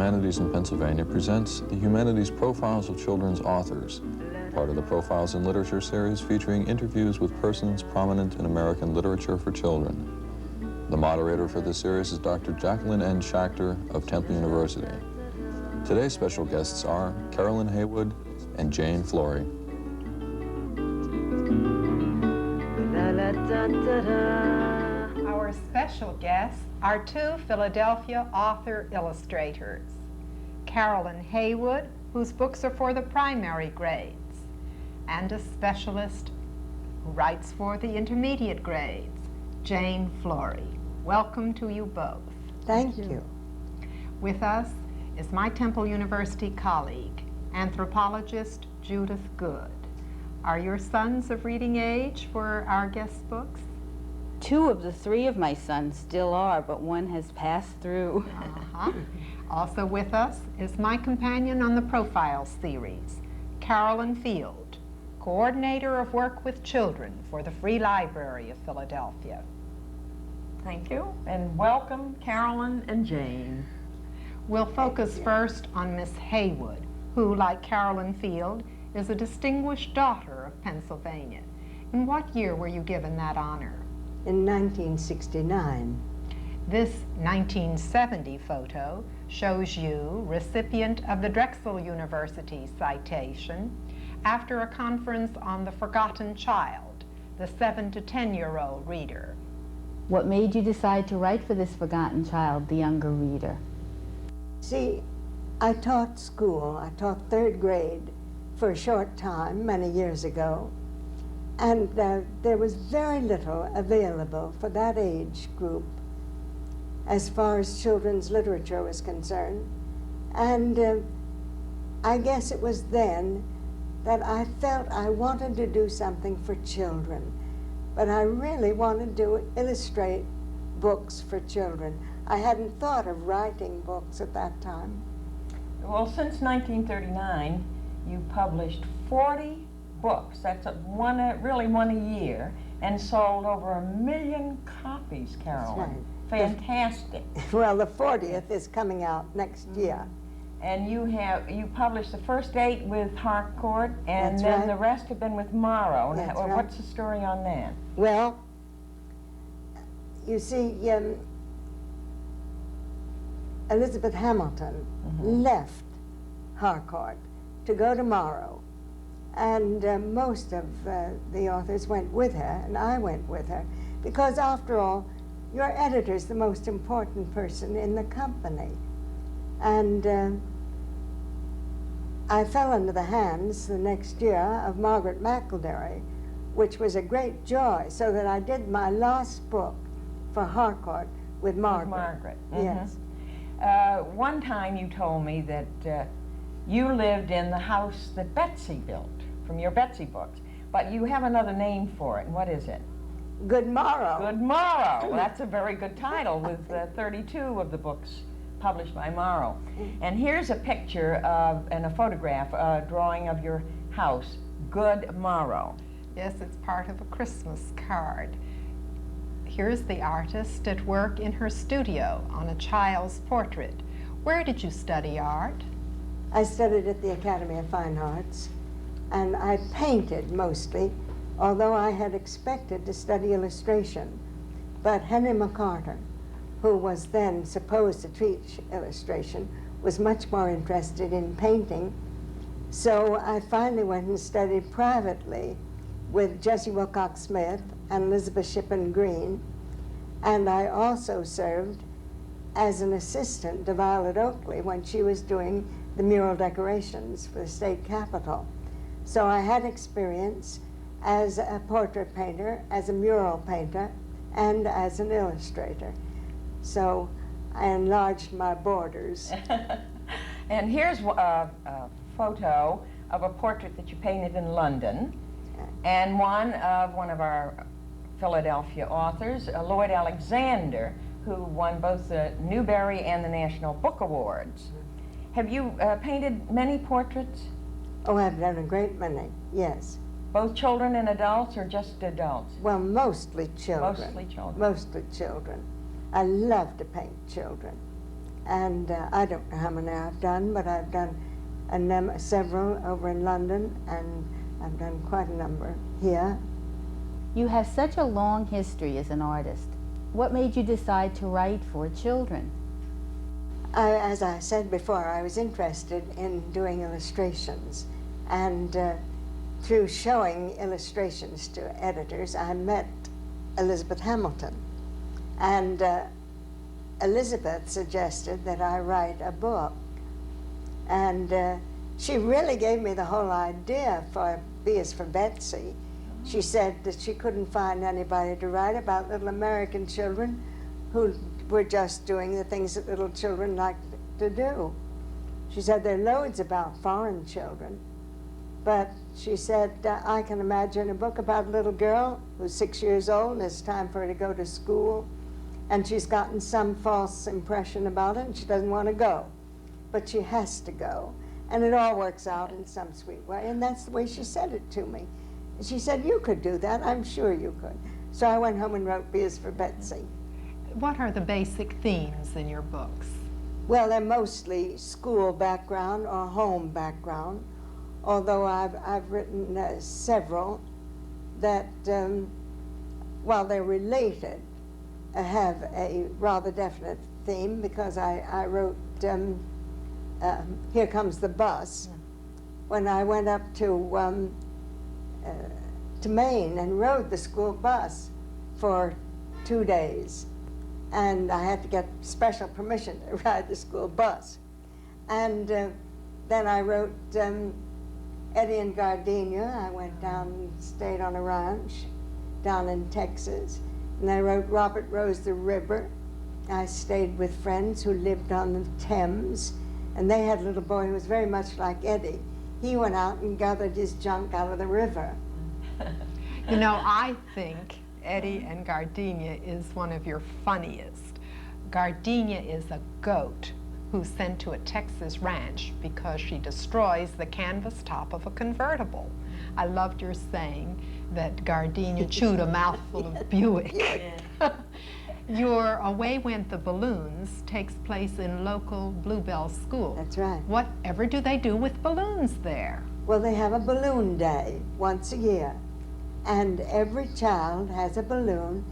Humanities in Pennsylvania presents the Humanities Profiles of Children's Authors, part of the Profiles in Literature series featuring interviews with persons prominent in American literature for children. The moderator for this series is Dr. Jaqueline Shachter of Temple University. Today's special guests are Carolyn Haywood and Jane Flory. Our special guests are two Philadelphia author illustrators, Carolyn Haywood, whose books are for the primary grades, and a specialist who writes for the intermediate grades, Jane Flory. Welcome to you both. Thank you. With us is my Temple University colleague, anthropologist Judith Good. Are your sons of reading age for our guest books? Two of the three of my sons still are, but one has passed through. Also with us is my companion on the Profiles series, Carolyn Field, coordinator of work with children for the Free Library of Philadelphia. Thank you, and welcome Carolyn and Jane. We'll focus first on Miss Haywood, who, like Carolyn Field, is a distinguished daughter of Pennsylvania. In what year were you given that honor? In 1969. This 1970 photo shows you recipient of the Drexel University citation after a conference on the forgotten child, the 7 to 10-year-old reader. What made you decide to write for this forgotten child, the younger reader? See, I taught school. I taught third grade for a short time, many years ago, and there was very little available for that age group as far as children's literature was concerned. And I guess it was then that I felt I wanted to do something for children, but I really wanted to illustrate books for children. I hadn't thought of writing books at that time. Well, since 1939, you published 40 books. That's really one a year, and sold over 1 million copies, Carolyn. That's right. Fantastic. Well, the 40th is coming out next year. And you published the first 8 with Harcourt, and That's then right. the rest have been with Morrow. That's Well, right. what's the story on that? Well, you see, Elizabeth Hamilton left Harcourt to go to Morrow, and most of the authors went with her, and I went with her, because after all, your editor's the most important person in the company. And I fell into the hands the next year of Margaret McElderry, which was a great joy, so that I did my last book for Harcourt with Margaret. Yes. One time you told me that you lived in the house that Betsy built, from your Betsy books, but you have another name for it, and what is it? Good Morrow. Good Morrow. Well, that's a very good title, with 32 of the books published by Morrow. And here's a picture and a photograph, a drawing of your house, Good Morrow. Yes, it's part of a Christmas card. Here's the artist at work in her studio on a child's portrait. Where did you study art? I studied at the Academy of Fine Arts, and I painted mostly, although I had expected to study illustration. But Henry McCarter, who was then supposed to teach illustration, was much more interested in painting. So I finally went and studied privately with Jessie Wilcox Smith and Elizabeth Shippen Green. And I also served as an assistant to Violet Oakley when she was doing the mural decorations for the state capitol. So I had experience as a portrait painter, as a mural painter, and as an illustrator. So I enlarged my borders. And here's a photo of a portrait that you painted in London, and one of our Philadelphia authors, Lloyd Alexander, who won both the Newbery and the National Book Awards. Have you painted many portraits? Oh, I've done a great many, yes. Both children and adults, or just adults? Well, mostly children. Mostly children. Mostly children. I love to paint children. And I don't know how many I've done, but I've done several over in London, and I've done quite a number here. You have such a long history as an artist. What made you decide to write for children? As I said before, I was interested in doing illustrations, and through showing illustrations to editors, I met Elizabeth Hamilton. And Elizabeth suggested that I write a book. And she really gave me the whole idea for B is for Betsy. She said that she couldn't find anybody to write about little American children who were just doing the things that little children like to do. She said there are loads about foreign children, but she said, I can imagine a book about a little girl who's 6 years old and it's time for her to go to school, and she's gotten some false impression about it and she doesn't want to go, but she has to go, and it all works out in some sweet way. And that's the way she said it to me. She said, you could do that, I'm sure you could. So I went home and wrote B is for Betsy. What are the basic themes in your books? Well, they're mostly school background or home background, although I've written several that, while they're related, have a rather definite theme, because I wrote Here Comes the Bus when I went up to Maine and rode the school bus for 2 days. And I had to get special permission to ride the school bus. And then I wrote Eddie and Gardenia. I went down and stayed on a ranch down in Texas. And I wrote Robert Rose the River. I stayed with friends who lived on the Thames, and they had a little boy who was very much like Eddie. He went out and gathered his junk out of the river. You know, I think Eddie and Gardenia is one of your funniest. Gardenia is a goat who's sent to a Texas ranch because she destroys the canvas top of a convertible. I loved your saying that Gardenia chewed a mouthful of Buick. Your Away Went the Balloons takes place in local Bluebell School. That's right. Whatever do they do with balloons there? Well, they have a balloon day once a year, and every child has a balloon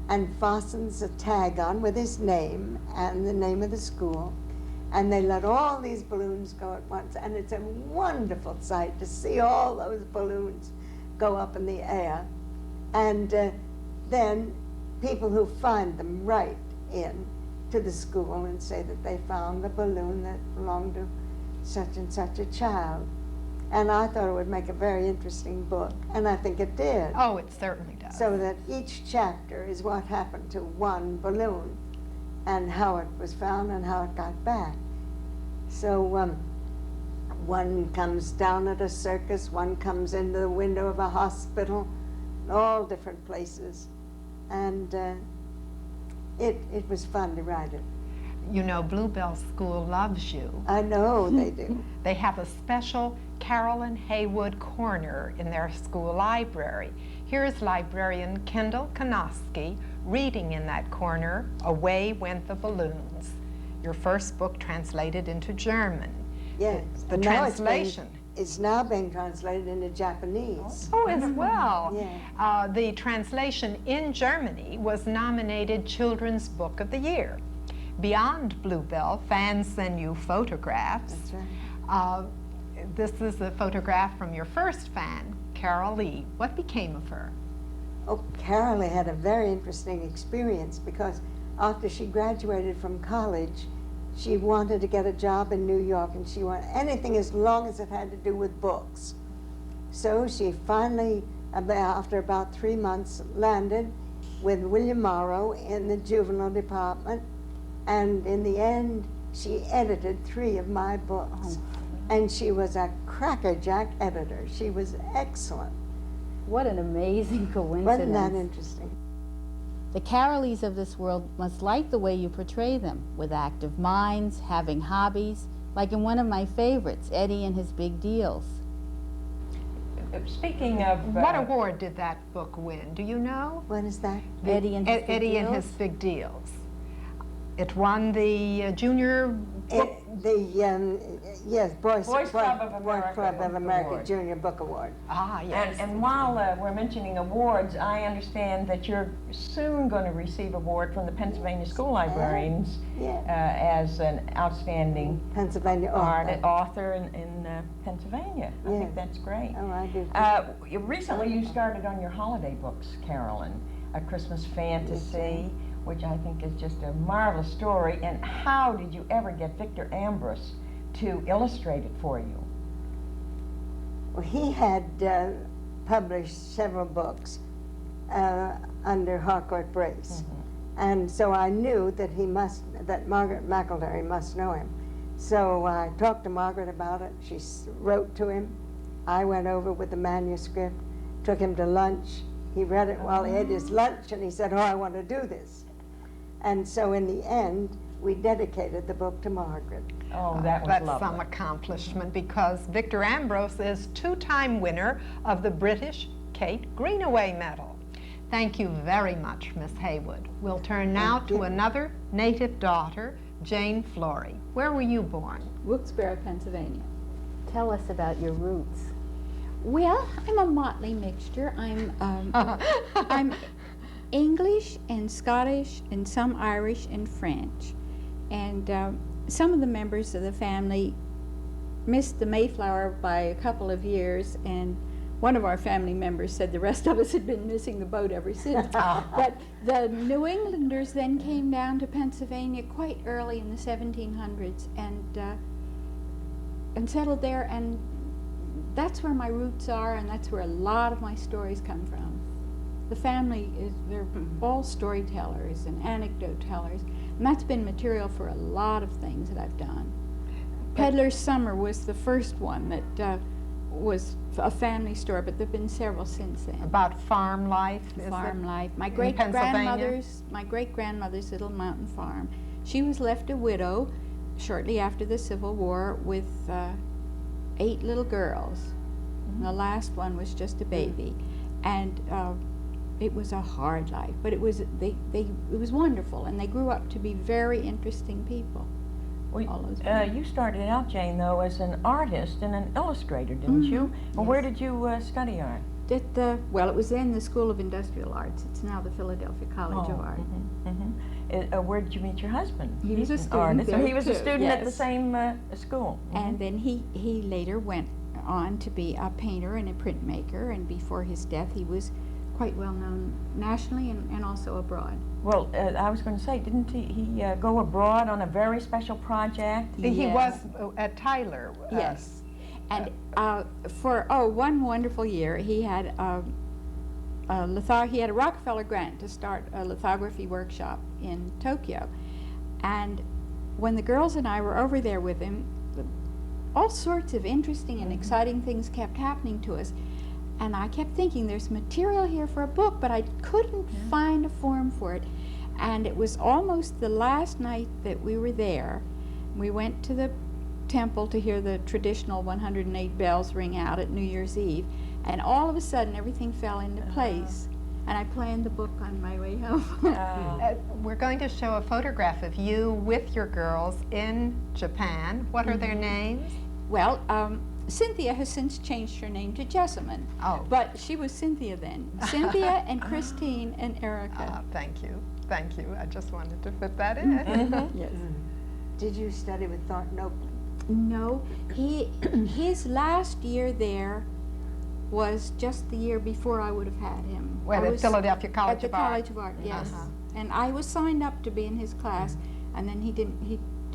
and fastens a tag on with his name and the name of the school, and they let all these balloons go at once, and it's a wonderful sight to see all those balloons go up in the air. And then people who find them write in to the school and say that they found the balloon that belonged to such and such a child. And I thought it would make a very interesting book, and I think it did. Oh, it certainly does. So that each chapter is what happened to one balloon and how it was found and how it got back. So one comes down at a circus, one comes into the window of a hospital, all different places. And it was fun to write it. You know, Bluebell School loves you. I know they do. They have a special Carolyn Haywood corner in their school library. Here's librarian Kendall Konoski reading in that corner, Away Went the Balloons, your first book translated into German. Yes. The And now translation. It's now being translated into Japanese. Oh, as well. Yeah. The translation in Germany was nominated Children's Book of the Year. Beyond Bluebell, fans send you photographs. That's right. This is a photograph from your first fan, Carol Lee. What became of her? Oh, Carolyn had a very interesting experience, because after she graduated from college, she wanted to get a job in New York, and she wanted anything as long as it had to do with books. So she finally, after about 3 months, landed with William Morrow in the juvenile department, and in the end, she edited 3 of my books. And she was a crackerjack editor. She was excellent. What an amazing coincidence. Wasn't that interesting? The Caroleys of this world must like the way you portray them, with active minds, having hobbies, like in one of my favorites, Eddie and His Big Deals. Speaking of... What award did that book win? Do you know? What is that? Eddie and His Big Eddie Deals? and His Big Deals. It won the junior book. Yes, Boys Club of America Club of America Award. Junior Book Award. Ah, yes. And while we're mentioning awards, I understand that you're soon going to receive award from the Pennsylvania School Librarians as an outstanding Pennsilvania author in Pennsylvania. I think that's great. Oh, I do. Recently you started on your holiday books, Carolyn, A Christmas Fantasy, which I think is just a marvelous story. And how did you ever get Victor Ambrose to illustrate it for you? Well, he had published several books under Harcourt Brace. And so I knew that Margaret McElderry must know him. So I talked to Margaret about it. She wrote to him. I went over with the manuscript, took him to lunch. He read it while he ate his lunch, and he said, "Oh, I want to do this." And so in the end, we dedicated the book to Margaret. Oh, that's lovely. Some accomplishment, because Victor Ambrose is two-time winner of the British Kate Greenaway Medal. Thank you very much, Miss Haywood. We'll turn now to another native daughter, Jane Flory. Where were you born? Wilkes-Barre, Pennsylvania. Tell us about your roots. Well, I'm a motley mixture. I'm English and Scottish and some Irish and French. And some of the members of the family missed the Mayflower by a couple of years, and one of our family members said the rest of us had been missing the boat ever since. But the New Englanders then came down to Pennsylvania quite early in the 1700s and settled there, and that's where my roots are, and that's where a lot of my stories come from. The family they're all storytellers and anecdote tellers, and that's been material for a lot of things that I've done. Peddler's Summer was the first one that was a family story, but there have been several since then. About farm life? Farm life. My great-grandmother's little mountain farm. She was left a widow shortly after the Civil War with 8 little girls. The last one was just a baby, and it was a hard life, but it was wonderful, and they grew up to be very interesting people. Well, you started out, Jane, though, as an artist and an illustrator, didn't you? Well, where did you study art? Well, it was then the School of Industrial Arts. It's now the Philadelphia College of Art. Where did you meet your husband? He was a student artist. there, So he was a too, student yes. at the same school. And then he later went on to be a painter and a printmaker, and before his death he was quite well known nationally and also abroad. Well, I was going to say, didn't he go abroad on a very special project? He was at Tyler. Yes. And for one wonderful year, he had he had a Rockefeller grant to start a lithography workshop in Tokyo. And when the girls and I were over there with him, all sorts of interesting and exciting things kept happening to us. And I kept thinking, there's material here for a book, but I couldn't find a form for it. And it was almost the last night that we were there. We went to the temple to hear the traditional 108 bells ring out at New Year's Eve, and all of a sudden everything fell into place. And I planned the book on my way home. We're going to show a photograph of you with your girls in Japan. What are their names? Well, Cynthia has since changed her name to Jessamine. Oh. But she was Cynthia then. Cynthia and Christine and Erica. Thank you. Thank you. I just wanted to fit that in. Yes. Did you study with Thornton Oakley? No. His last year there was just the year before I would have had him. Well, at Philadelphia College of Art. At the College of Art, yes. And I was signed up to be in his class, and then he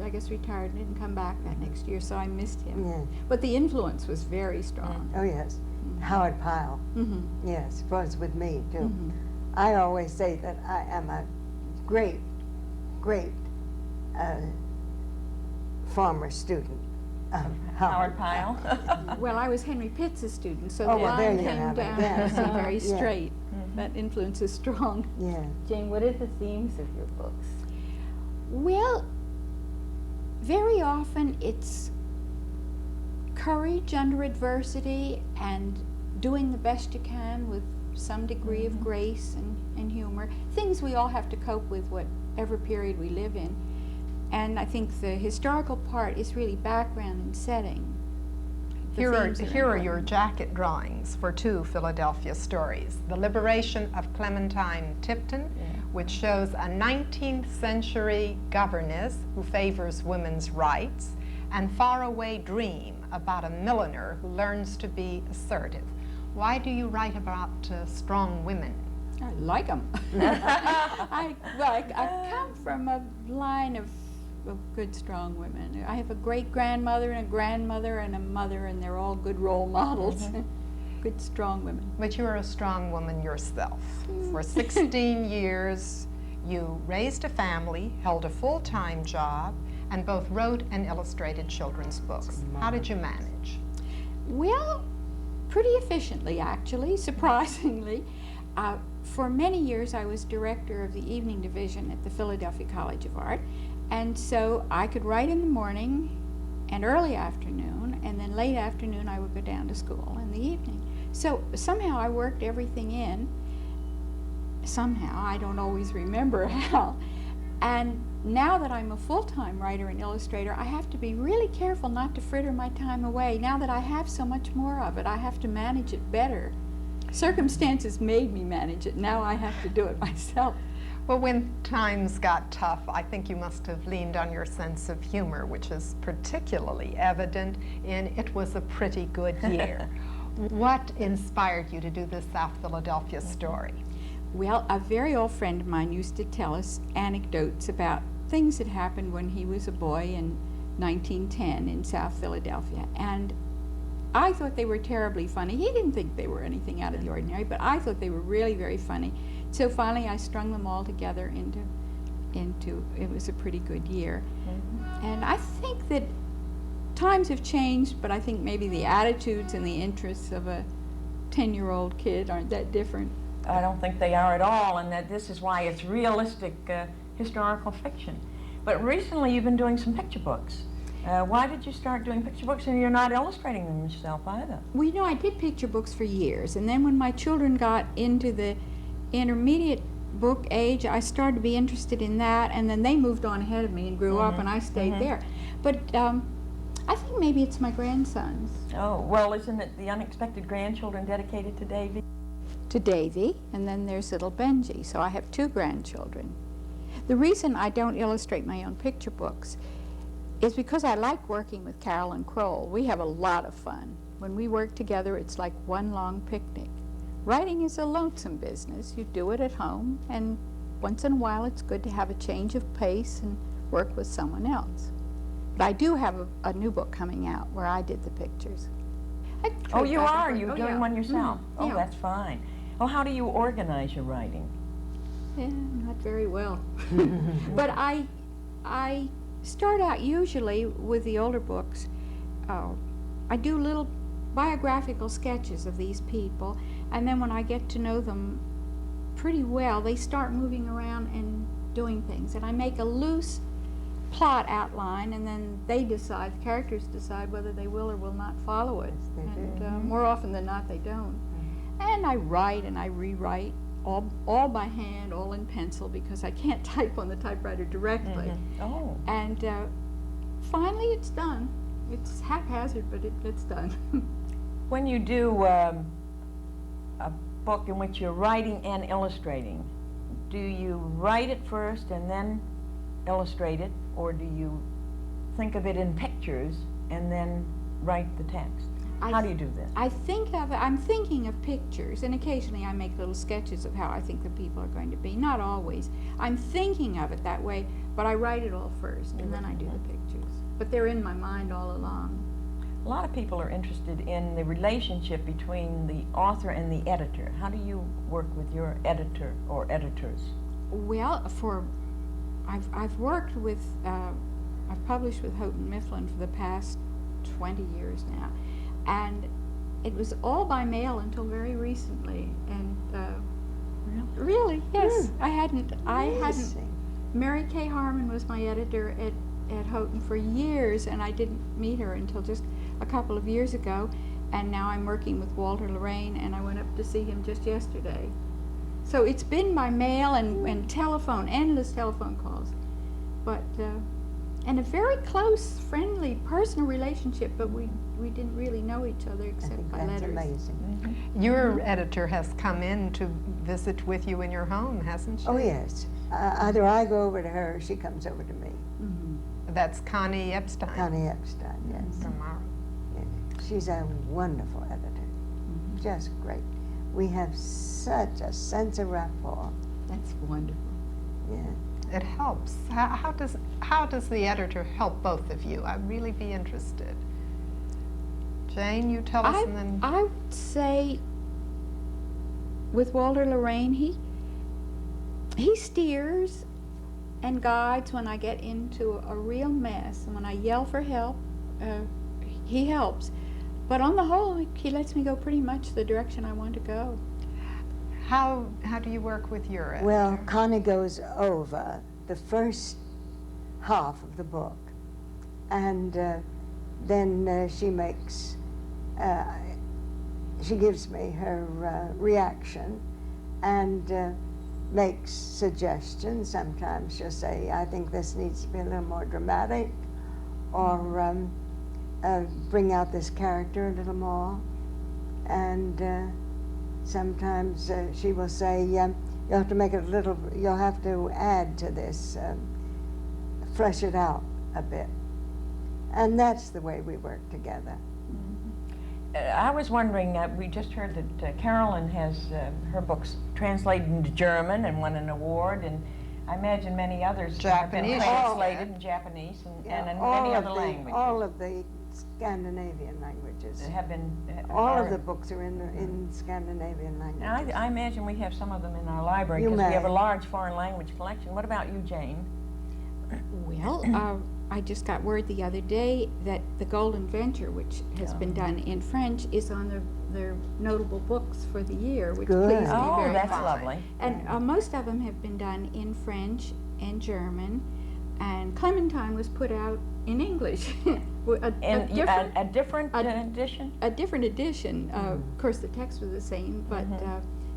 I guess retired and didn't come back that next year, so I missed him. Yeah. But the influence was very strong. Oh, yes. Howard Pyle. Yes, was with me, too. I always say that I am a great, great former student of Howard Pyle. Well, I was Henry Pitts' student, so Oh, the well, there line you came have it. down Yes. very Yeah. straight. That influence is strong. Yeah. Jane, what are the themes of your books? Well, very often it's courage under adversity and doing the best you can with some degree of grace and humor. Things we all have to cope with, whatever period we live in. And I think the historical part is really background and setting. The Here themes are your important. jacket drawings for 2 Philadelphia stories. The Liberation of Clementine Tipton, which shows a 19th century governess who favors women's rights, and Faraway Dream, about a milliner who learns to be assertive. Why do you write about strong women? I like them. I come from a line of good, strong women. I have a great-grandmother and a grandmother and a mother, and they're all good role models. Good, strong women. But you are a strong woman yourself. For 16 years, you raised a family, held a full-time job, and both wrote and illustrated children's books. How did you manage? Well, pretty efficiently, actually, surprisingly. For many years, I was director of the evening division at the Philadelphia College of Art, and so I could write in the morning and early afternoon, and then late afternoon I would go down to school in the evening. So somehow I worked everything in. Somehow, I don't always remember how. And now that I'm a full-time writer and illustrator, I have to be really careful not to fritter my time away. Now that I have so much more of it, I have to manage it better. Circumstances made me manage it. Now I have to do it myself. Well, when times got tough, I think you must have leaned on your sense of humor, which is particularly evident in It Was a Pretty Good Year. What inspired you to do this South Philadelphia story? Well, a very old friend of mine used to tell us anecdotes about things that happened when he was a boy in 1910 in South Philadelphia. And I thought they were terribly funny. He didn't think they were anything out of the ordinary, but I thought they were really very funny. So finally I strung them all together into It Was a Pretty Good Year. And I think that times have changed, but I think maybe the attitudes and the interests of a 10-year-old kid aren't that different. I don't think they are at all, and that this is why it's realistic historical fiction. But recently you've been doing some picture books. Why did you start doing picture books, and you're not illustrating them yourself either? Well, you know, I did picture books for years, and then when my children got into the intermediate book age, I started to be interested in that, and then they moved on ahead of me and grew up, and I stayed there. But I think maybe it's my grandsons. Oh, well, isn't it the unexpected grandchildren dedicated to Davy? To Davy, and then there's little Benji, so I have 2 grandchildren. The reason I don't illustrate my own picture books is because I like working with Carolyn. We have a lot of fun. When we work together, it's like one long picnic. Writing is a lonesome business. You do it at home, and once in a while it's good to have a change of pace and work with someone else. But I do have a new book coming out where I did the pictures. Oh, you are? You're doing one yourself? Oh, yeah. that's fine. Well, how do you organize your writing? Yeah, not very well. But I start out usually with the older books. I do little biographical sketches of these people, and then when I get to know them pretty well, they start moving around and doing things. And I make a loose plot outline, and then they decide, the characters decide whether they will or will not follow it. And more often than not, they don't. And I write and I rewrite, all by hand, all in pencil, because I can't type on the typewriter directly. Oh. And finally it's done. It's haphazard, but it's done. When you do a book in which you're writing and illustrating, do you write it first and then illustrate it, or do you think of it in pictures and then write the text? How do you do this? I'm thinking of pictures, and occasionally I make little sketches of how I think the people are going to be. Not always. I'm thinking of it that way, but I write it all first, and then I do the pictures. But they're in my mind all along. A lot of people are interested in the relationship between the author and the editor. How do you work with your editor or editors? Well, I've worked with, I've published with Houghton Mifflin for the past 20 years now. And it was all by mail until very recently. And really, yes, I hadn't. Mary Kay Harmon was my editor at Houghton for years, and I didn't meet her until just a couple of years ago. And now I'm working with Walter Lorraine, and I went up to see him just yesterday. So it's been by mail and telephone, endless telephone calls. But and a very close, friendly, personal relationship, but we didn't really know each other I except think by that's letters. amazing. Your editor has come in to visit with you in your home, hasn't she? Oh, yes. Either I go over to her or she comes over to me. That's Connie Epstein. Connie Epstein, yes. From our Yeah. She's a wonderful editor. Just great. We have such a sense of rapport. That's wonderful. Yeah. It helps. How does the editor help both of you? I'd really be interested. Jane, you tell us, and then I would say with Walter Lorraine, he steers and guides when I get into a real mess, and when I yell for help, he helps. But on the whole, he lets me go pretty much the direction I want to go. how do you work with your editor? Well, Connie goes over the first half of the book, and then she makes, she gives me her reaction, and makes suggestions. Sometimes she'll say, I think this needs to be a little more dramatic, or bring out this character a little more. And sometimes she will say, you'll have to make it a little, you'll have to add to this, flesh it out a bit. And that's the way we work together. I was wondering, we just heard that Carolyn has her books translated into German and won an award, and I imagine many others have been Japanese. translated in Japanese and in many other languages. All of the Scandinavian languages. Have been All of the books are in Scandinavian And languages. I imagine we have some of them in our library You because we have a may. large foreign language collection. What about you, Jane? Well, I just got word the other day that The Golden Venture, which has been done in French, is on their notable books for the year, which Good. pleased me Oh, very that's much. lovely. And most of them have been done in French and German, and Clementine was put out in English. And a different a- edition? A different edition. Of course, the text was the same, but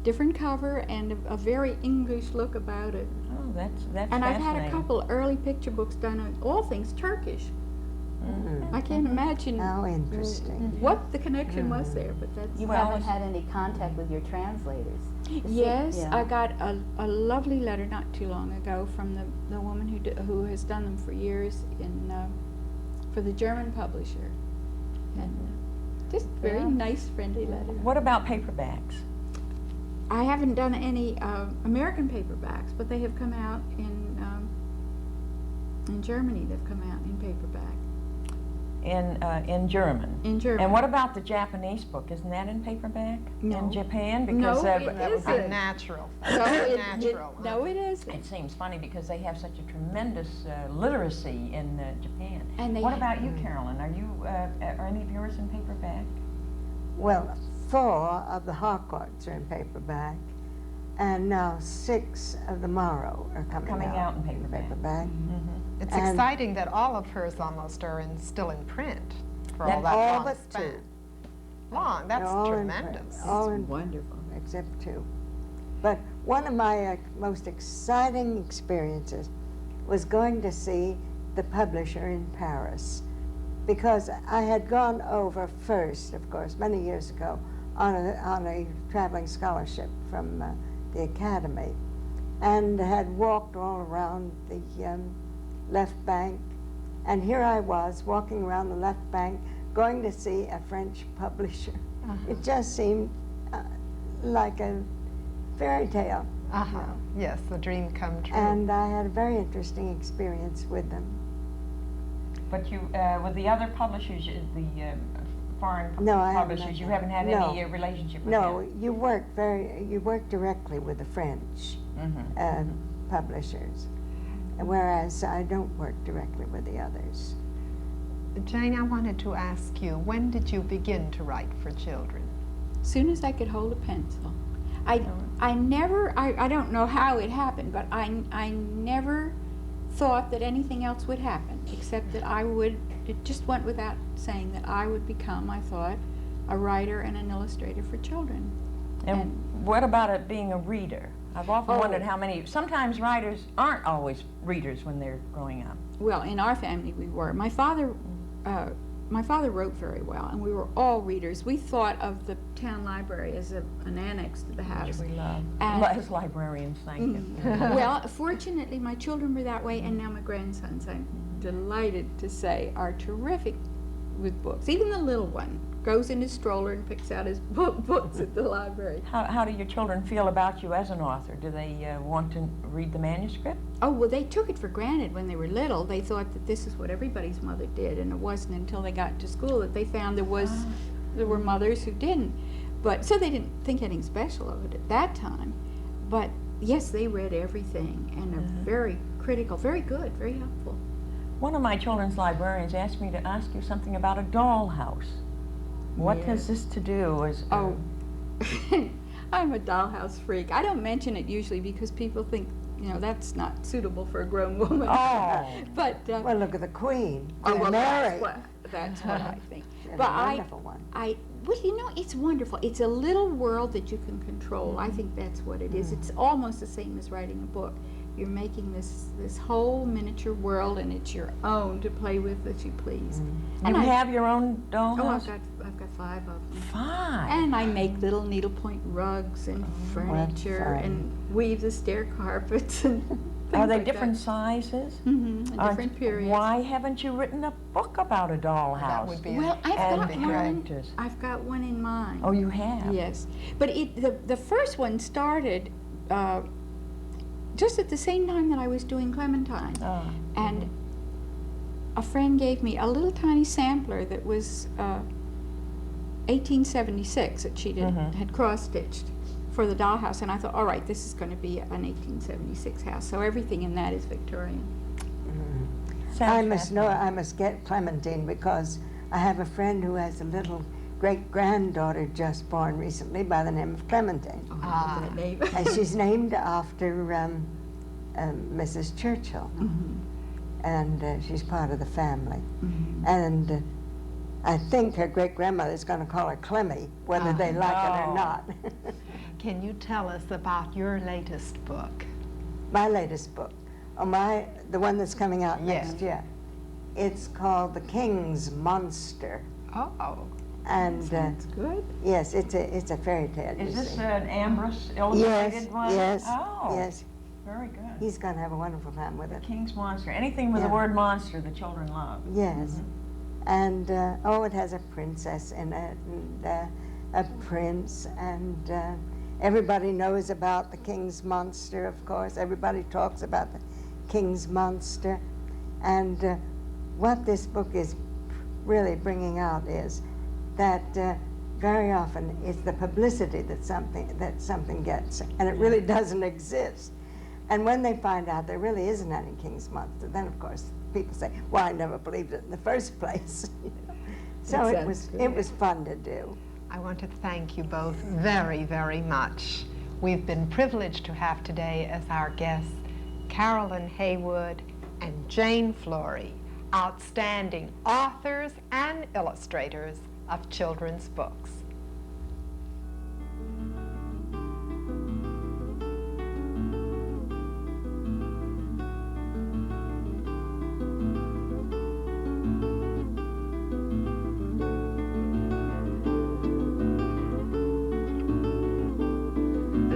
different cover and a very English look about it. Oh, that's And I've fascinating. had a couple early picture books done on all things Turkish. I can't imagine How interesting. what the connection was there, but that's... You Well, haven't had any contact with your translators? Yes, Yeah. I got a lovely letter not too long ago from the woman who has done them for years for the German publisher. And just very Yeah. nice, friendly letter. What about paperbacks? I haven't done any American paperbacks, but they have come out in Germany. They've come out in paperback. In German? In German. And what about the Japanese book? Isn't that in paperback? No. In Japan? No, Because it that would be isn't. natural. No, Natural. no, it isn't. it seems funny because they have such a tremendous literacy in Japan. And they What have- about you, Carolyn? Are any of yours in paperback? Well, 4 of the Harcourts are in paperback, and now 6 of the Morrow are coming out in paperback. It's And- exciting that all of hers almost are still in print for all That's that all long but span. 2. Long, that's They're all in print. tremendous. All in Wonderful. except 2. But one of my most exciting experiences was going to see the publisher in Paris, because I had gone over first, of course, many years ago, on a traveling scholarship from the Academy, and had walked all around the left bank, and here I was walking around the left bank going to see a French publisher. It just seemed like a fairy tale. Yes, the dream come true. And I had a very interesting experience with them. But you, with the other publishers, the foreign No, I haven't publishers, had you that. haven't had No. any relationship with No, them? you work directly with the French publishers, whereas I don't work directly with the others. Jane, I wanted to ask you, when did you begin to write for children? Soon as I could hold a pencil. I don't know how it happened, but I never thought that anything else would happen, except that it just went without saying that I would become, I thought, a writer and an illustrator for children. And what about it being a reader? I've often Oh. wondered how many, sometimes writers aren't always readers when they're growing up. well, in our family we were. My father wrote very well, and we were all readers. We thought of the town library as an annex to the house. Which we love. And- As librarians, thank you. Well, fortunately, my children were that way, and now my grandsons, I'm delighted to say, are terrific with books. Even the little one goes in his stroller and picks out his books at the library. How do your children feel about you as an author? Do they want to read the manuscript? Oh, well, they took it for granted when they were little. They thought that this is what everybody's mother did, and it wasn't until they got to school that they found there were mothers who didn't. But so they didn't think anything special of it at that time. But yes, they read everything and are very critical, very good, very helpful. One of my children's librarians asked me to ask you something about a dollhouse. What has this to do? Oh, I'm a dollhouse freak. I don't mention it usually because people think, that's not suitable for a grown woman. Oh. But Well, look at the Queen, oh, well, Mary. that's what I think. She's But a wonderful one. well, it's wonderful. It's a little world that you can control. I think that's what it is. It's almost the same as writing a book. You're making this whole miniature world, and it's your own to play with as you please. You have your own dollhouse? Oh, I've got 5 of them. 5? And I make little needlepoint rugs and furniture fun. and weave the stair carpets and Are they like different sizes? Mm-hmm. Different periods. Why haven't you written a book about a dollhouse? That would be Well, I've And got the one. characters. I've got one in mind. Oh, you have? Yes, but the first one started just at the same time that I was doing Clementine, Oh. and a friend gave me a little tiny sampler that was 1876 that she had cross-stitched for the dollhouse, and I thought, all right, this is going to be an 1876 house, so everything in that is Victorian. Sounds I must get Clementine because I have a friend who has a little great-granddaughter just born recently by the name of Clementine. Oh, I love that name. And she's named after Mrs. Churchill. And she's part of the family. And I think her great-grandmother's going to call her Clemmy, whether they like it or not. Can you tell us about your latest book? My latest book, the one that's coming out next year. It's called The King's Monster. Oh. And That's good. yes, it's a fairy tale. Is you this see. an Ambrose illustrated one? Yes, Oh, yes. very good. He's going to have a wonderful time with it. King's Monster. Anything with the Yeah. word monster the children love. Yes. And, it has a princess in it, and a prince, and everybody knows about the King's Monster, of course. Everybody talks about the King's Monster. And what this book is really bringing out is that very often it's the publicity that something gets, and it really doesn't exist. And when they find out there really isn't any King's Monster, then of course people say, well, I never believed it in the first place. So it was fun to do. I want to thank you both very, very much. We've been privileged to have today as our guests Carolyn Haywood and Jane Flory, outstanding authors and illustrators of children's books.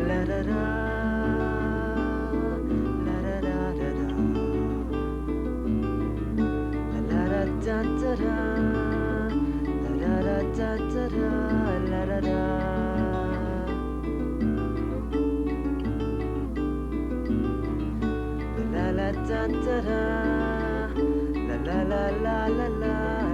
La la la la la la la la.